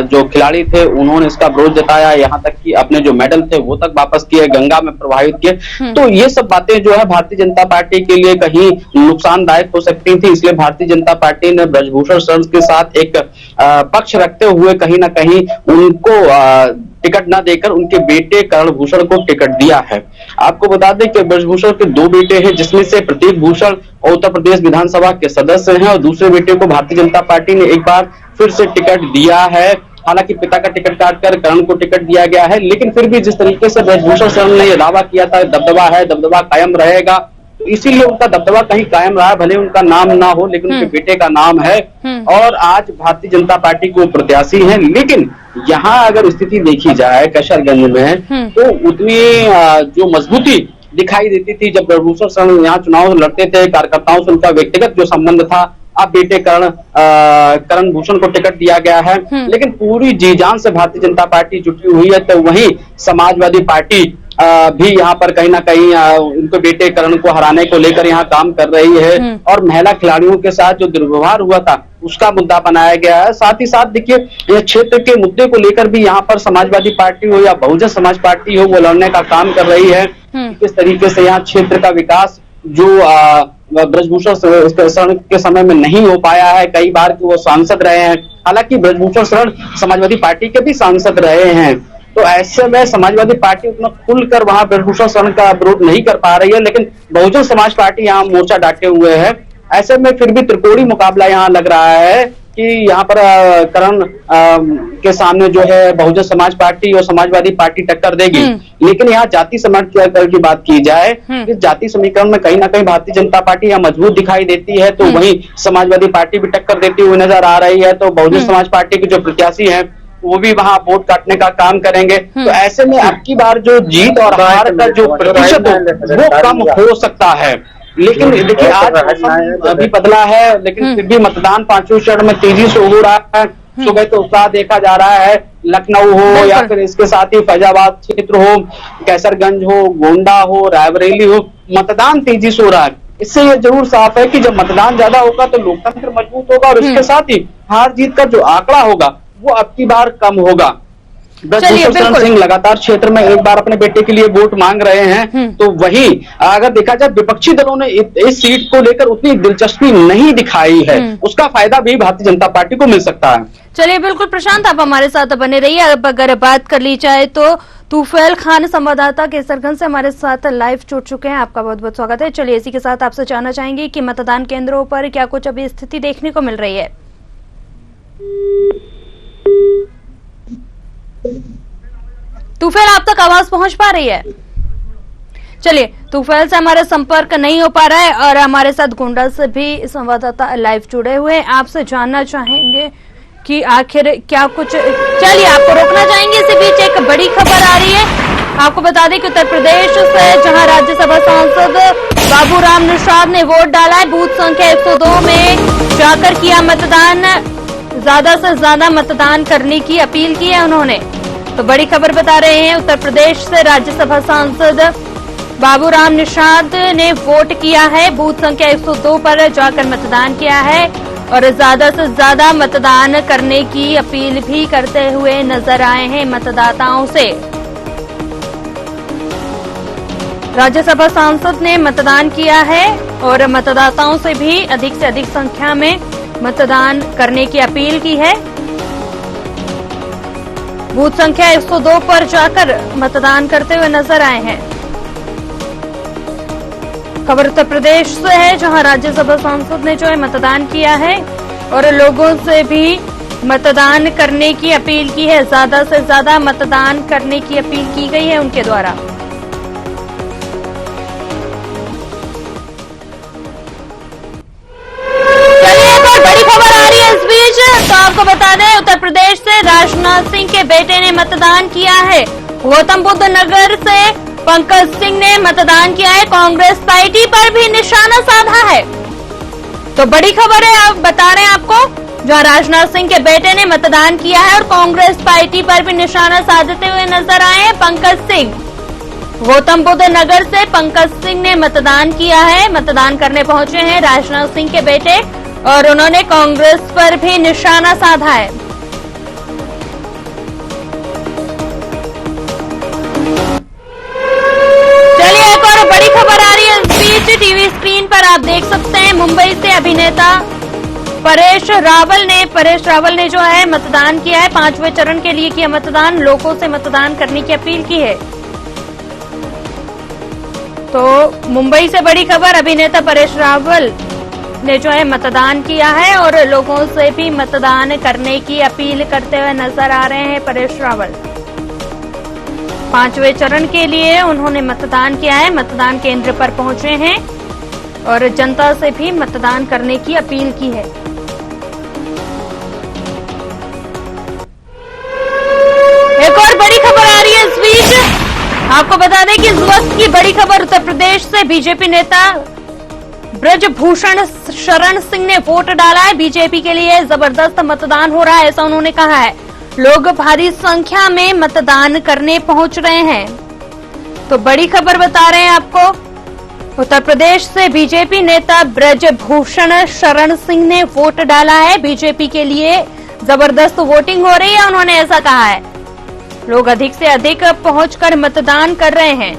जो खिलाड़ी थे उन्होंने इसका विरोध जताया। यहाँ तक कि अपने जो मेडल थे वो तक वापस किए, गंगा में प्रवाहित किए। तो ये सब बातें जो है भारतीय जनता पार्टी के लिए कहीं नुकसानदायक हो सकती थी। इसलिए भारतीय जनता पार्टी ने ब्रजभूषण शरण के साथ एक पक्ष रखते हुए कहीं ना कहीं उनको टिकट न देकर उनके बेटे करण भूषण को टिकट दिया है। आपको बता दें कि ब्रजभूषण के 2 बेटे हैं, जिसमें से प्रतीक भूषण उत्तर प्रदेश विधानसभा के सदस्य हैं और दूसरे बेटे को भारतीय जनता पार्टी ने एक बार फिर से टिकट दिया है। हालांकि पिता का टिकट काटकर करण को टिकट दिया गया है, लेकिन फिर भी जिस तरीके से ब्रजभूषण शरण ने यह दावा किया था दबदबा है, दबदबा कायम रहेगा, इसीलिए उनका दबदबा कहीं कायम रहा। भले उनका नाम ना हो लेकिन उनके बेटे का नाम है और आज भारतीय जनता पार्टी को प्रत्याशी है। लेकिन यहाँ अगर स्थिति देखी जाए केसरगंज में तो उतनी जो मजबूती दिखाई देती थी जब ब्रजभूषण शरण यहाँ चुनाव लड़ते थे। कार्यकर्ताओं से उनका व्यक्तिगत जो संबंध था, अब बेटे करण भूषण को टिकट दिया गया है। लेकिन पूरी जी जान से भारतीय जनता पार्टी जुटी हुई है। तो वहीं समाजवादी पार्टी भी यहाँ पर कहीं ना कहीं उनके बेटे करण को हराने को लेकर यहाँ काम कर रही है और महिला खिलाड़ियों के साथ जो दुर्व्यवहार हुआ था उसका मुद्दा बनाया गया है। साथ ही साथ देखिए, यह क्षेत्र के मुद्दे को लेकर भी यहाँ पर समाजवादी पार्टी हो या बहुजन समाज पार्टी हो, वो लड़ने का काम कर रही है। किस तरीके से यहाँ क्षेत्र का विकास जो ब्रजभूषण शरण के समय में नहीं हो पाया है। कई बार वो सांसद रहे हैं, हालांकि ब्रजभूषण शरण समाजवादी पार्टी के भी सांसद रहे हैं। तो ऐसे में समाजवादी पार्टी उतना खुलकर वहां ब्रजभूषण शरण का विरोध नहीं कर पा रही है, लेकिन बहुजन समाज पार्टी यहाँ मोर्चा डाके हुए है। ऐसे में फिर भी त्रिकोणीय मुकाबला यहाँ लग रहा है कि यहाँ पर करण के सामने जो है बहुजन समाज पार्टी और समाजवादी पार्टी टक्कर देगी। लेकिन यहाँ जाति समीकरण की बात की जाए, इस जाति समीकरण में कहीं ना कहीं भारतीय जनता पार्टी यहाँ मजबूत दिखाई देती है, तो वहीं समाजवादी पार्टी भी टक्कर देती हुई नजर आ रही है। तो बहुजन समाज पार्टी के जो प्रत्याशी है वो भी वहां वोट काटने का काम करेंगे। तो ऐसे में अब की बार जो जीत और हार का जो प्रतिशत वो कम हो सकता है। लेकिन देखिए, आज अभी बदला है, लेकिन फिर भी मतदान 5वें चरण में तेजी से हो रहा है। सुबह तो उत्साह देखा जा रहा है। लखनऊ हो या फिर इसके साथ ही फैजाबाद क्षेत्र हो, कैसरगंज हो, गोंडा हो, रायबरेली हो, मतदान तेजी से हो रहा है। इससे ये जरूर साफ है कि जब मतदान ज्यादा होगा तो लोकतंत्र मजबूत होगा और इसके साथ ही हार जीत का जो आंकड़ा होगा वो अब की बार कम होगा। ब्रजभूषण शरण सिंह लगातार क्षेत्र में एक बार अपने बेटे के लिए वोट मांग रहे हैं। तो वहीं अगर देखा जाए विपक्षी दलों ने इस सीट को लेकर उतनी दिलचस्पी नहीं दिखाई है, उसका फायदा भी भारतीय जनता पार्टी को मिल सकता है। चलिए, बिल्कुल प्रशांत, आप हमारे साथ बने रहिए। अब अगर बात कर ली जाए तो तूफैल खान संवाददाता केसरगंज से हमारे साथ लाइव जुड़ चुके हैं। आपका बहुत बहुत स्वागत है। चलिए, इसी के साथ आपसे जानना चाहेंगे कि मतदान केंद्रों पर क्या कुछ अभी स्थिति देखने को मिल रही है। तूफैल, आप तक आवाज पहुंच पा रही है? चलिए, तूफैल से हमारा संपर्क नहीं हो पा रहा है और हमारे साथ गोंडा से भी संवाददाता लाइव जुड़े हुए हैं। आपसे जानना चाहेंगे कि आखिर क्या कुछ, चलिए आपको रोकना चाहेंगे। इसी बीच एक बड़ी खबर आ रही है। आपको बता दें कि उत्तर प्रदेश से जहां राज्यसभा सांसद बाबूराम निषाद ने वोट डाला है, बूथ संख्या 102 में जाकर किया मतदान। ज्यादा से ज्यादा मतदान करने की अपील की है उन्होंने। तो बड़ी खबर बता रहे हैं, उत्तर प्रदेश से राज्यसभा सांसद बाबूराम निषाद ने वोट किया है, बूथ संख्या 102 पर जाकर मतदान किया है और ज्यादा से ज्यादा मतदान करने की अपील भी करते हुए नजर आए हैं मतदाताओं से। राज्यसभा सांसद ने मतदान किया है और मतदाताओं से अधिक संख्या में मतदान करने की अपील की है। बूथ संख्या 102 पर जाकर मतदान करते हुए नजर आए हैं। खबर उत्तर प्रदेश से है, जहां राज्यसभा सांसद ने जो है मतदान किया है और लोगों से भी मतदान करने की अपील की है। ज्यादा से ज्यादा मतदान करने की अपील की गई है उनके द्वारा। बड़ी खबर आ रही है इस बीच, तो आपको बता दें उत्तर प्रदेश से राजनाथ सिंह के बेटे ने मतदान किया है। गौतम बुद्ध नगर से पंकज सिंह ने मतदान किया है। कांग्रेस पार्टी पर भी निशाना साधा है। तो बड़ी खबर है, आप बता रहे हैं आपको, जहां राजनाथ सिंह के बेटे ने मतदान किया है और कांग्रेस पार्टी पर भी निशाना साधते हुए नजर आए हैं पंकज सिंह। गौतम बुद्ध नगर से पंकज सिंह ने मतदान किया है। मतदान करने पहुंचे हैं राजनाथ सिंह के बेटे और उन्होंने कांग्रेस पर भी निशाना साधा है। चलिए एक और बड़ी खबर आ रही है इस बीच। टीवी स्क्रीन पर आप देख सकते हैं, मुंबई से अभिनेता परेश रावल ने जो है मतदान किया है। 5वें चरण के लिए किया मतदान। लोगों से मतदान करने की अपील की है। तो मुंबई से बड़ी खबर, अभिनेता परेश रावल ने जो है मतदान किया है और लोगों से भी मतदान करने की अपील करते हुए नजर आ रहे हैं परेश रावल। 5वें चरण के लिए उन्होंने मतदान किया है। मतदान केंद्र पर पहुंचे हैं और जनता से भी मतदान करने की अपील की है। एक और बड़ी खबर आ रही है इस बीच, आपको बता दें कि इस वक्त की बड़ी खबर उत्तर प्रदेश से बीजेपी नेता ब्रजभूषण शरण सिंह ने वोट डाला है। बीजेपी के लिए जबरदस्त मतदान हो रहा है, ऐसा उन्होंने कहा है। लोग भारी संख्या में मतदान करने पहुंच रहे हैं। तो बड़ी खबर बता रहे हैं आपको, उत्तर प्रदेश से बीजेपी नेता ब्रजभूषण शरण सिंह ने वोट डाला है। बीजेपी के लिए जबरदस्त वोटिंग हो रही है, उन्होंने ऐसा कहा है। लोग अधिक से अधिक पहुंचकर मतदान कर रहे हैं।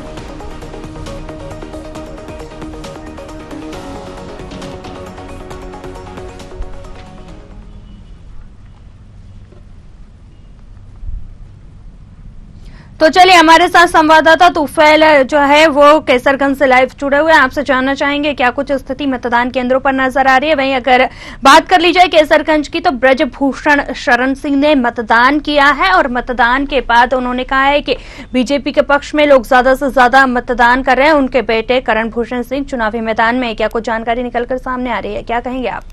तो चलिए हमारे साथ संवाददाता तुफैल जो है वो केसरगंज से लाइव जुड़े हुए हैं। आपसे जानना चाहेंगे क्या कुछ स्थिति मतदान केंद्रों पर नजर आ रही है। वहीं अगर बात कर ली जाए केसरगंज की, तो ब्रजभूषण शरण सिंह ने मतदान किया है और मतदान के बाद उन्होंने कहा है कि बीजेपी के पक्ष में लोग ज्यादा से ज्यादा मतदान कर रहे हैं। उनके बेटे करण भूषण सिंह चुनावी मैदान में, क्या कुछ जानकारी निकलकर सामने आ रही है, क्या कहेंगे आप?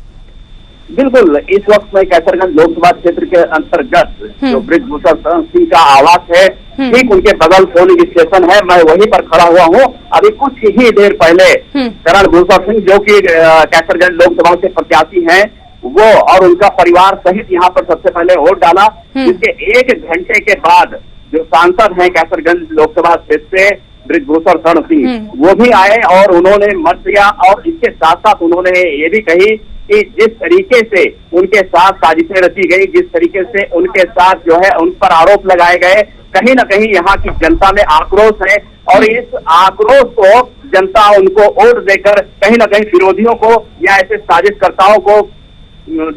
बिल्कुल, इस वक्त मैं कैसरगंज लोकसभा क्षेत्र के अंतर्गत जो ब्रजभूषण शरण सिंह का आवास है, ठीक उनके बगल पोलिंग स्टेशन है, मैं वहीं पर खड़ा हुआ हूँ। अभी कुछ ही देर पहले करण भूषण सिंह जो कि कैसरगंज लोकसभा से प्रत्याशी हैं, वो और उनका परिवार सहित यहाँ पर सबसे पहले वोट डाला। जिसके 1 घंटे के बाद जो सांसद हैं कैसरगंज लोकसभा क्षेत्र से ब्रजभूषण शरण सिंह, वो भी आए और उन्होंने मत दिया। और इसके साथ साथ उन्होंने ये भी कही कि जिस तरीके से उनके साथ साजिशें रची गई, जिस तरीके से उनके साथ जो है उन पर आरोप लगाए गए, कहीं न कहीं यहाँ की जनता में आक्रोश है और इस आक्रोश को जनता उनको वोट देकर कहीं न कहीं विरोधियों को या ऐसे साजिशकर्ताओं को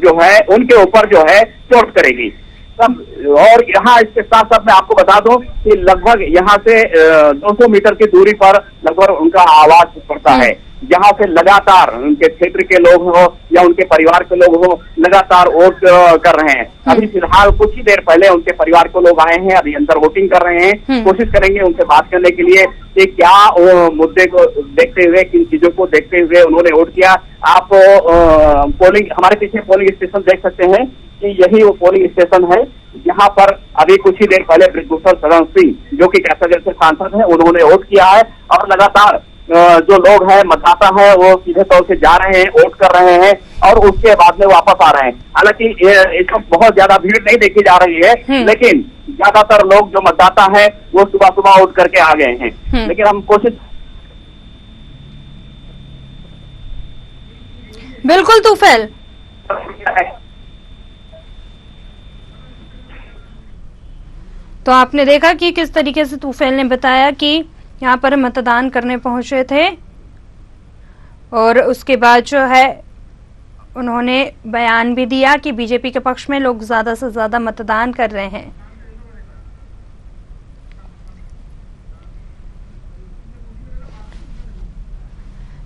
जो है उनके ऊपर जो है चोट करेगी। तब और यहाँ इसके साथ साथ मैं आपको बता दूं कि लगभग यहाँ से 200 मीटर की दूरी पर लगभग उनका आवास पड़ता है, जहाँ से लगातार उनके क्षेत्र के लोग हो या उनके परिवार के लोग हो लगातार वोट कर रहे हैं। अभी फिलहाल कुछ ही देर पहले उनके परिवार के लोग आए हैं, अभी अंदर वोटिंग कर रहे हैं। कोशिश करेंगे उनसे बात करने के लिए कि क्या वो मुद्दे को देखते हुए, किन चीजों को देखते हुए उन्होंने वोट किया। आप पोलिंग, हमारे पीछे पोलिंग स्टेशन देख सकते हैं कि यही वो पोलिंग स्टेशन है जहाँ पर अभी कुछ ही देर पहले ब्रजभूषण शरण सिंह जो कि कैसरगंज से सांसद हैं, उन्होंने वोट किया है। और लगातार जो लोग हैं, मतदाता हैं, वो सीधे तौर से जा रहे हैं, वोट कर रहे हैं और उसके बाद में वापस आ रहे हैं। हालांकि इसमें बहुत ज्यादा भीड़ नहीं देखी जा रही है, लेकिन ज्यादातर लोग जो मतदाता हैं वो सुबह सुबह वोट करके आ गए हैं। लेकिन हम कोशिश, बिल्कुल तुफैल तो आपने देखा कि किस तरीके से तूफैल ने बताया कि यहाँ पर मतदान करने पहुंचे थे और उसके बाद जो है उन्होंने बयान भी दिया कि बीजेपी के पक्ष में लोग ज्यादा से ज्यादा मतदान कर रहे हैं।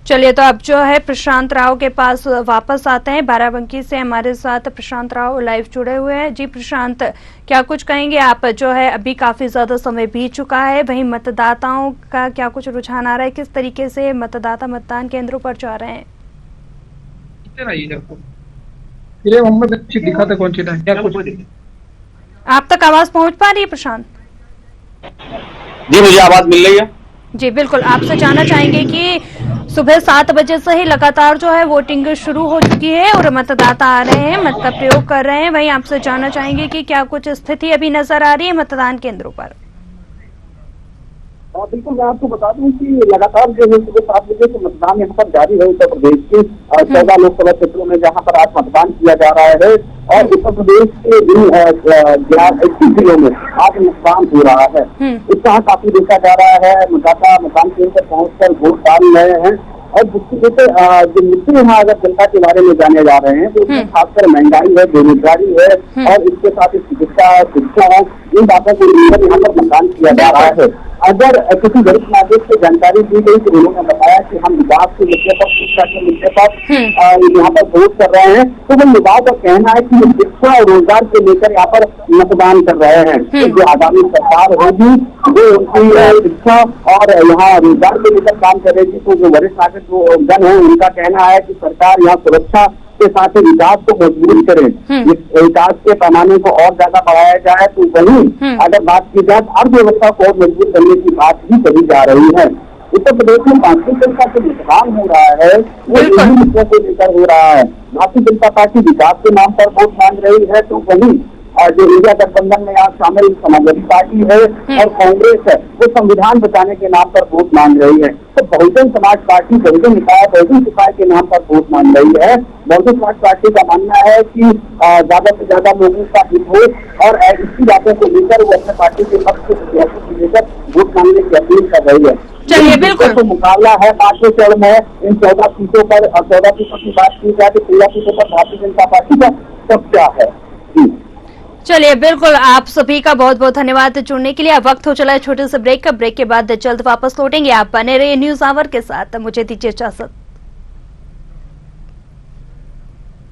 चलिए तो अब जो है प्रशांत राव के पास वापस आते हैं। बाराबंकी से हमारे साथ प्रशांत राव लाइव जुड़े हुए हैं। जी प्रशांत, क्या कुछ कहेंगे आप? जो है अभी काफी ज्यादा समय बीत चुका है, वहीं मतदाताओं का क्या कुछ रुझान आ रहा है? किस तरीके से मतदाता मतदान केंद्रों पर जा रहे हैं? दिखाते कौन सी क्या कुछ आप तक आवाज पहुंच पा रही है प्रशांत? जी मुझे आवाज मिल रही है। जी बिल्कुल, आपसे जानना चाहेंगे कि सुबह 7 बजे से ही लगातार जो है वोटिंग शुरू हो चुकी है और मतदाता आ रहे हैं, मत का प्रयोग कर रहे हैं। वहीं आपसे जानना चाहेंगे कि क्या कुछ स्थिति अभी नजर आ रही है मतदान केंद्रों पर? बिल्कुल, मैं आपको बता दूं कि लगातार जो है सुबह 7 बजे से मतदान यहाँ पर जारी है। उत्तर प्रदेश के 14 लोकसभा क्षेत्रों में जहाँ पर आज मतदान किया जा रहा है और उत्तर प्रदेश के इन 21 जिलों में आज मतदान हो रहा है। उत्साह काफी देखा जा रहा है। मतदाता मतदान केंद्र पर पहुंचकर वोट डाल रहे हैं और जिसकी वजह से जो मुद्दे यहाँ अगर जनता के बारे में जाने जा रहे हैं तो उसमें खासकर महंगाई है, बेरोजगारी है और इसके साथ ही चिकित्सा शिक्षा है, इन बातों को लेकर यहाँ पर मतदान किया जा रहा है। अगर किसी वरिष्ठ नागरिक से जानकारी दी गई तो उन्होंने बताया कि हम विकास के मुद्दे पर, शिक्षा के मुद्दे पर यहाँ पर वोट कर रहे हैं, तो वो युवाओं का कहना है कि शिक्षा और रोजगार को लेकर यहाँ पर मतदान कर रहे हैं। तो जो आगामी सरकार होगी वो उनकी शिक्षा और यहाँ रोजगार को लेकर काम करेगी। तो जो वरिष्ठ नागरिक जो जन है उनका कहना है कि सरकार यहाँ सुरक्षा के साथ ही विकास को मजबूत करे, विकास के पैमाने को और ज्यादा बढ़ाया जाए। तो वहीं अगर बात की जाए अर्थव्यवस्था को और मजबूत करने की बात भी कही जा रही है। उत्तर प्रदेश में भारतीय जनता का जो मतदान हो रहा है वो इन्हीं मुद्दों को लेकर हो रहा है। भारतीय जनता पार्टी विकास के नाम पर वोट मांग रही है, तो वहीं जो इंडिया गठबंधन में आज शामिल समाजवादी पार्टी है और कांग्रेस है वो संविधान बचाने के नाम पर वोट मांग रही है। तो बहुजन समाज पार्टी बहुजन निकाय बहुजन सिपाही के नाम पर वोट मांग रही है। बहुजन समाज पार्टी का मानना है कि ज्यादा से ज्यादा लोगों का हित हो और इसी बातों को लेकर वो अपने पार्टी के पक्ष के प्रत्याशियों को लेकर वोट मांगने की अपील कर रही है। चलिए बिल्कुल, तो मुकाबला है 5वें चरण में इन 14 सीटों पर। 14 सीटों की बात की जाए तो 13 सीटों पर भारतीय जनता पार्टी का कब्जा है। चलिए बिल्कुल, आप सभी का बहुत बहुत धन्यवाद जुड़ने के लिए। अब वक्त हो चला है छोटे से ब्रेक का। ब्रेक के बाद जल्द वापस लौटेंगे। आप बने रहिए न्यूज आवर के साथ। मुझे दीजिए इजाजत।